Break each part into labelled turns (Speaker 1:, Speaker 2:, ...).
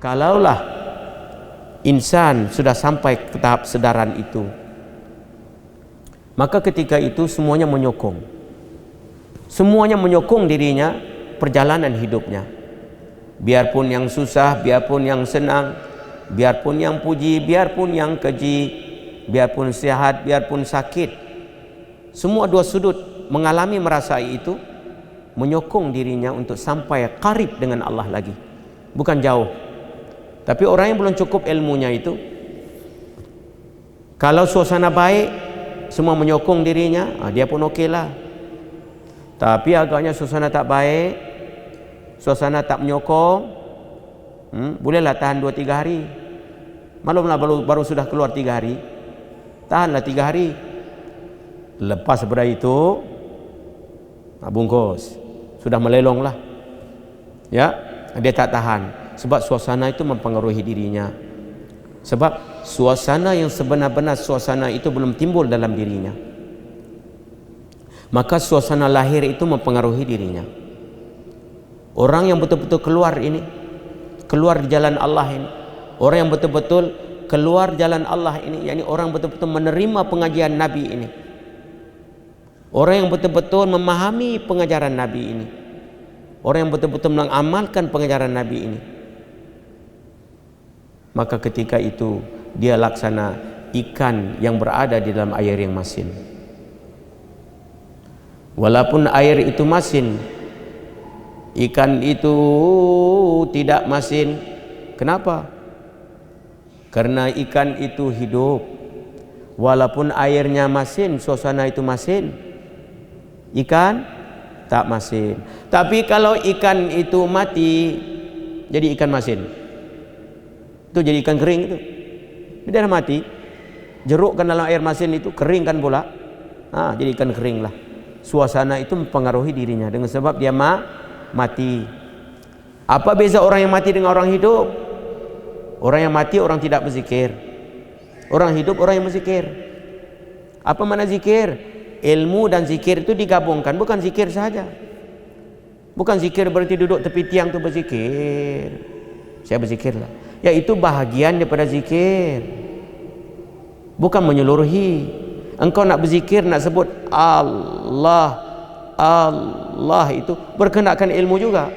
Speaker 1: Kalaulah insan sudah sampai ke tahap sedaran itu, maka ketika itu semuanya menyokong. Semuanya menyokong dirinya perjalanan hidupnya. Biarpun yang susah, biarpun yang senang, biarpun yang puji, biarpun yang keji, biarpun sehat, biarpun sakit, semua dua sudut mengalami merasai itu, menyokong dirinya untuk sampai karib dengan Allah lagi, bukan jauh. Tapi orang yang belum cukup ilmunya itu, kalau suasana baik semua menyokong dirinya, dia pun okeylah. Tapi agaknya suasana tak baik, suasana tak menyokong, bolehlah tahan 2-3 hari. Maklumlah baru sudah keluar 3 hari, tahanlah 3 hari. Lepas daripada itu bungkus, sudah melelong lah, ya, dia tak tahan. Sebab suasana itu mempengaruhi dirinya. Sebab suasana yang sebenar-benar suasana itu belum timbul dalam dirinya, maka suasana lahir itu mempengaruhi dirinya. Orang yang betul-betul keluar ini, keluar di jalan Allah ini, orang yang betul-betul keluar jalan Allah ini, yakni orang betul-betul menerima pengajian Nabi ini, orang yang betul-betul memahami pengajaran Nabi ini, orang yang betul-betul mengamalkan pengajaran Nabi ini, maka ketika itu dia laksana ikan yang berada di dalam air yang masin. Walaupun air itu masin, ikan itu tidak masin. Kenapa? Karena ikan itu hidup. Walaupun airnya masin, suasana itu masin, ikan tak masin. Tapi kalau ikan itu mati, jadi ikan masin. Itu jadi ikan kering itu. Dia dah mati. Jeruk kan dalam air masin itu kering kan pula. Jadi ikan kering lah. Suasana itu mempengaruhi dirinya dengan sebab dia mati. Apa beza orang yang mati dengan orang hidup? Orang yang mati orang tidak berzikir. Orang hidup orang yang berzikir. Apa makna zikir? Ilmu dan zikir itu digabungkan, bukan zikir saja. Bukan zikir berarti duduk tepi tiang tu berzikir. Saya berzikirlah. Ya, itu bahagian daripada zikir, bukan menyeluruhi. Engkau nak berzikir, nak sebut Allah, Allah itu berkenaan ilmu juga.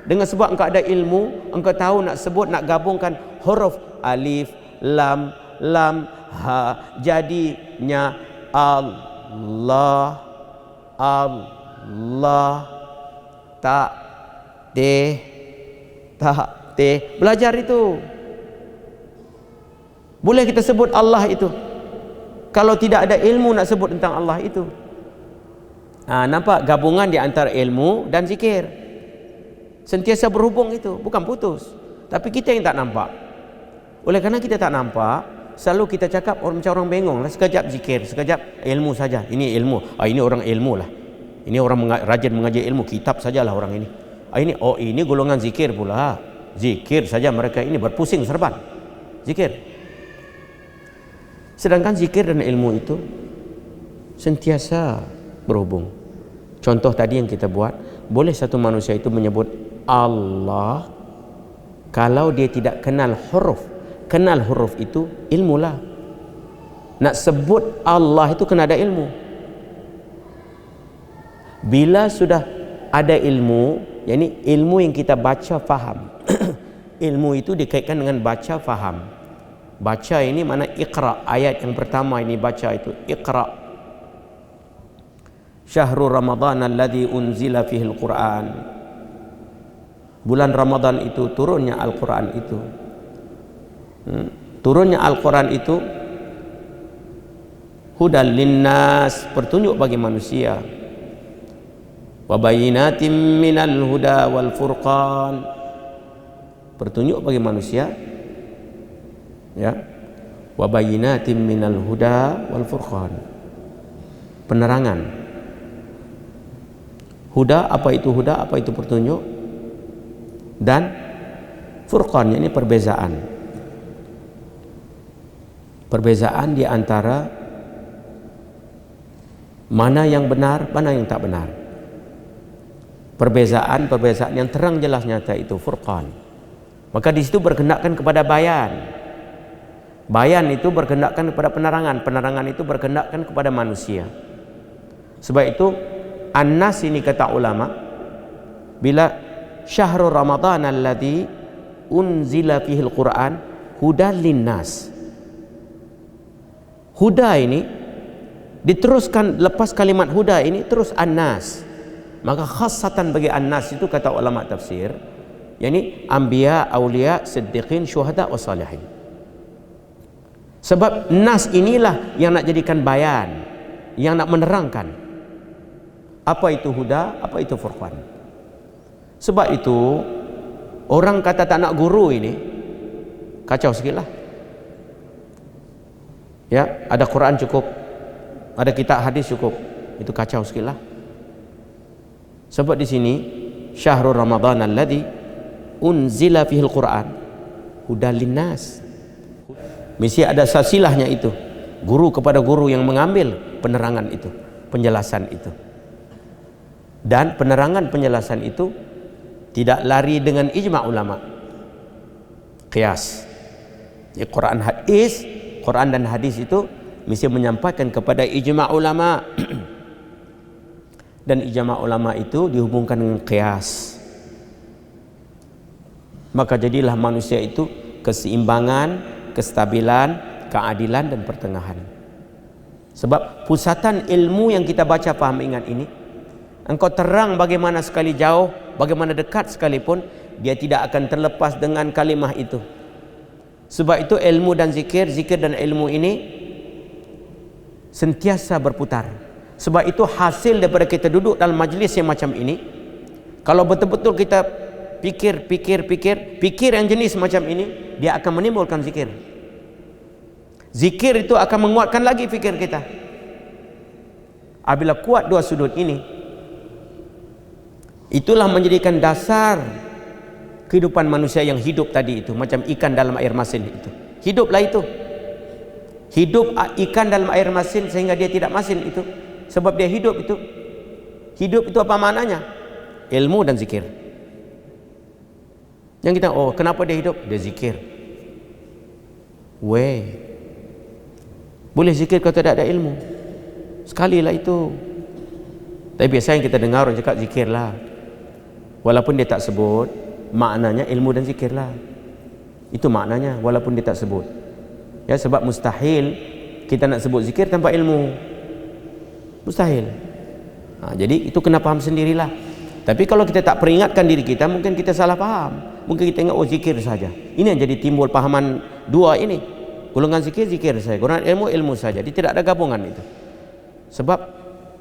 Speaker 1: Dengan sebab engkau ada ilmu, engkau tahu nak sebut, nak gabungkan huruf alif, lam, ha, jadinya Allah, Allah, tak, tak. Belajar itu. Boleh kita sebut Allah itu. Kalau tidak ada ilmu nak sebut tentang Allah itu. Nampak gabungan di antara ilmu dan zikir. Sentiasa berhubung itu, bukan putus. Tapi kita yang tak nampak. Oleh kerana kita tak nampak, selalu kita cakap macam orang bengong lah. Sekejap zikir, sekejap ilmu saja. Ini ilmu. Ini orang ilmu lah. Ini orang rajin mengajar ilmu. Kitab sajalah orang ini. Ini golongan zikir pula. Zikir saja mereka ini, berpusing serban zikir. Sedangkan zikir dan ilmu itu sentiasa berhubung. Contoh tadi yang kita buat, boleh satu manusia itu menyebut Allah kalau dia tidak kenal huruf. Kenal huruf itu ilmu lah. Nak sebut Allah itu kena ada ilmu. Bila sudah ada ilmu, yakni ilmu yang kita baca faham. Ilmu itu dikaitkan dengan baca faham. Baca ini mana iqra, ayat yang pertama ini baca itu iqra. Syahrul Ramadan alladzi unzila fihi al-Quran. Bulan Ramadan itu turunnya Al-Quran itu. Turunnya Al-Quran itu hudal linnas, petunjuk bagi manusia. Wa bayyinatin minal huda wal furqan, petunjuk bagi manusia, ya. Wa bayyinatin minal huda wal furqan, penerangan. Huda, apa itu huda, apa itu petunjuk, dan furqan, ini perbezaan. Perbezaan di antara mana yang benar, mana yang tak benar. Perbezaan yang terang jelas nyata itu furqan. Maka di situ berkehendakkan kepada bayan. Bayan itu berkehendakkan kepada penerangan. Penerangan itu berkehendakkan kepada manusia. Sebab itu An-Nas ini kata ulama, bila syahrul Ramadan alladzi unzila fihi al-Quran hudan linnas. Huda ini diteruskan, lepas kalimat huda ini terus An-Nas. Maka khasatan bagi An-Nas itu kata ulama tafsir, yakni anbiya, aulia, siddiqin, syuhada wa salihin. Sebab nas inilah yang nak jadikan bayan, yang nak menerangkan apa itu huda, apa itu furqan. Sebab itu orang kata tak nak guru ini kacau sikitlah. Ya, ada Quran cukup, ada kitab hadis cukup, itu kacau sikitlah. Sebab di sini syahrul Ramadan alladzi unzila fihi al-Quran hudan linnas. Mesti ada silsilahnya itu. Guru kepada guru yang mengambil penerangan itu, penjelasan itu. Dan penerangan penjelasan itu tidak lari dengan ijma' ulama. Qiyas. Jadi Quran dan hadis itu mesti menyampaikan kepada ijma' ulama. Dan ijma' ulama itu dihubungkan dengan qiyas. Maka jadilah manusia itu keseimbangan, kestabilan, keadilan dan pertengahan. Sebab pusatan ilmu yang kita baca, faham, ingat ini, engkau terang bagaimana sekali jauh, bagaimana dekat sekalipun, dia tidak akan terlepas dengan kalimah itu. Sebab itu ilmu dan zikir dan ilmu ini sentiasa berputar. Sebab itu hasil daripada kita duduk dalam majlis yang macam ini, kalau betul-betul kita pikir yang jenis macam ini, dia akan menimbulkan zikir. Zikir itu akan menguatkan lagi fikir kita. Apabila kuat dua sudut ini, itulah menjadikan dasar kehidupan manusia yang hidup tadi itu, macam ikan dalam air masin itu. Hiduplah itu. Hidup ikan dalam air masin sehingga dia tidak masin itu. Sebab dia hidup itu. Hidup itu apa maknanya? Ilmu dan zikir. Yang kita, oh kenapa dia hidup? Dia zikir. Boleh zikir kalau tidak ada ilmu. Sekali lah itu. Tapi biasanya kita dengar orang cakap zikir lah. Walaupun dia tak sebut, maknanya ilmu dan zikir lah. Itu maknanya walaupun dia tak sebut. Ya, sebab mustahil kita nak sebut zikir tanpa ilmu. Mustahil. Jadi itu kena faham sendirilah. Tapi kalau kita tak peringatkan diri kita, mungkin kita salah faham. Mungkin kita ingat, oh zikir saja. Ini yang jadi timbul pahaman dua ini. Golongan zikir saja, golongan ilmu saja. Dia tidak ada gabungan itu. Sebab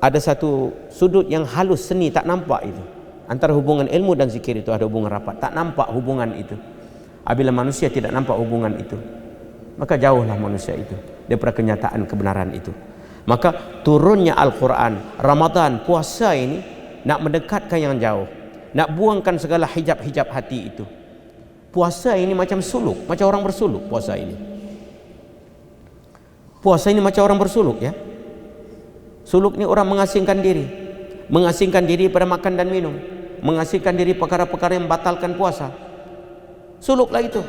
Speaker 1: ada satu sudut yang halus, seni, tak nampak itu. Antara hubungan ilmu dan zikir itu ada hubungan rapat. Tak nampak hubungan itu. Apabila manusia tidak nampak hubungan itu, maka jauhlah manusia itu daripada kenyataan kebenaran itu. Maka turunnya Al-Quran, Ramadan, puasa ini nak mendekatkan yang jauh, nak buangkan segala hijab-hijab hati itu. Puasa ini macam suluk, macam orang bersuluk. Puasa ini macam orang bersuluk, ya. Suluk ini orang mengasingkan diri pada makan dan minum, mengasingkan diri perkara-perkara yang membatalkan puasa. Suluklah itu.